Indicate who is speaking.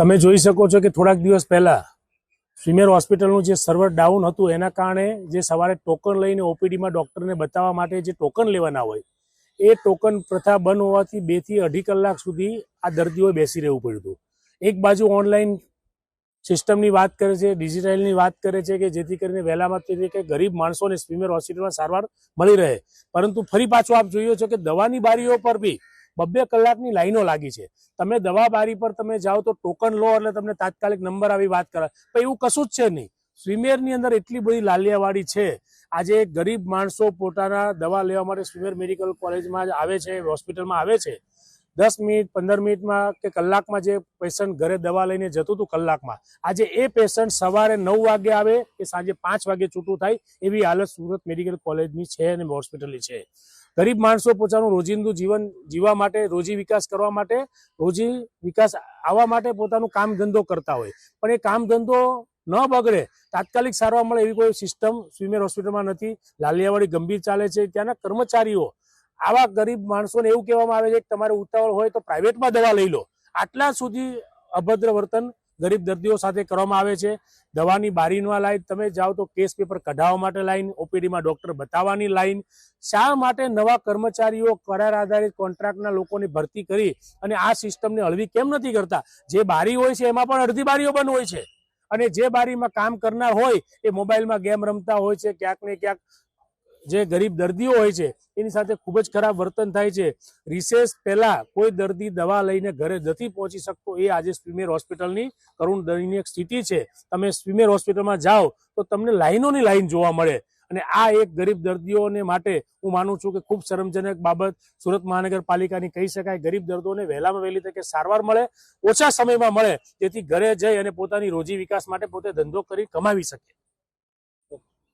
Speaker 1: તમે જોઈ શકો છો કે થોડાક દિવસ પહેલા સ્વીમેર હોસ્પિટલનું જે સર્વર ડાઉન હતું એના કારણે જે સવારે ટોકન લઈને ઓપીડીમાં ડૉક્ટરને બતાવવા માટે જે ટોકન લેવાના હોય એ ટોકન પ્રથા બંધ હોવાથી 2 થી 2.5 કલાક સુધી આ દર્દીઓએ બેસી રહેવું પડ્યું હતું। એક બાજુ ઓનલાઈન સિસ્ટમની વાત કરે છે, ડિજિટલની વાત કરે છે કે જેથી કરીને વહેલામાં કે ગરીબ માણસોને સ્વીમેર હોસ્પિટલમાં સારવાર મળી રહે, પરંતુ ફરી પાછું આપ જોયો છો કે દવાની બારીઓ પર બી 2 કલાકની લાઈનો લાગી છે। તમે દવા બારી પર તમે જાઓ તો ટોકન લો એટલે તમને તાત્કાલિક નંબર આવી વાત કરે, પણ એવું કશું જ છે નહીં। સ્વીમેરની અંદર એટલી બધી લાલિયાવાડી છે। આજે ગરીબ માણસો પોતાના દવા લેવા માટે સ્વીમેર મેડિકલ કોલેજમાં આવે છે, હોસ્પિટલમાં આવે છે। 10 મિનિટ 15 મિનિટમાં કે કલાકમાં જે પેશન્ટ ઘરે દવા લઈને જતું હતું કલાકમાં, આજે એ પેશન્ટ સવારે 9 વાગે આવે કે સાંજે 5 વાગે છૂટું થાય એવી હાલત સુરત મેડિકલ કોલેજની છે અને હોસ્પિટલની છે। ગરીબ માણસો પોતાનું રોજિંદુ જીવન જીવવા માટે, રોજી વિકાસ કરવા માટે, રોજી વિકાસ આવવા માટે પોતાનું કામ ધંધો કરતા હોય, પણ એ કામ ધંધો ન બગડે, તાત્કાલિક સારવાર મળે એવી કોઈ સિસ્ટમ સ્વીમેર હોસ્પિટલમાં નથી। લાલિયાવાડી ગંભીર ચાલે છે। ત્યાંના કર્મચારીઓ આવા ગરીબ માણસોને એવું કહેવામાં આવે છે કે તમારે ઉતાવળ હોય તો પ્રાઇવેટમાં દવા લઈ લો, આટલા સુધી અભદ્ર વર્તન ગરીબ દર્દીઓ સાથે કરવામાં આવે છે। દવાની બારીમાં લાઈન, તમે જાઓ તો કેસ પેપર કઢાવવા માટે લાઈન, ઓપીડીમાં ડોક્ટર બતાવવાની લાઈન। શા માટે નવા કર્મચારીઓ કરાર આધારિત કોન્ટ્રાક્ટના લોકોની ભરતી કરી અને આ સિસ્ટમને હળવી કેમ નથી કરતા? જે બારી હોય છે એમાં પણ અડધી બારીઓ બંધ હોય છે અને જે બારીમાં કામ કરનાર હોય એ મોબાઈલમાં ગેમ રમતા હોય છે। ક્યાંક ને ક્યાંક જે ગરીબ દર્દીઓ હોય છે એની સાથે ખૂબ જ ખરાબ વર્તન થાય છે। રિસેસ પહેલા કોઈ દર્દી દવા લઈને ઘરે નથી પહોંચી શકતો, એ આજે સ્વીમેર હોસ્પિટલની કરુણ દયનીય સ્થિતિ છે। તમે સ્વીમેર હોસ્પિટલમાં જાઓ તો તમને લાઈનોની લાઈન જોવા મળે અને આ એક ગરીબ દર્દીઓને માટે હું માનું છું કે ખૂબ શરમજનક બાબત સુરત મહાનગરપાલિકાની કહી શકાય। ગરીબ દર્દીઓને વહેલામાં વહેલી તકે સારવાર મળે, ઓછા સમયમાં મળે, જેથી ઘરે જઈ અને પોતાની રોજી વિકાસ માટે પોતે ધંધો કરી કમાવી શકે।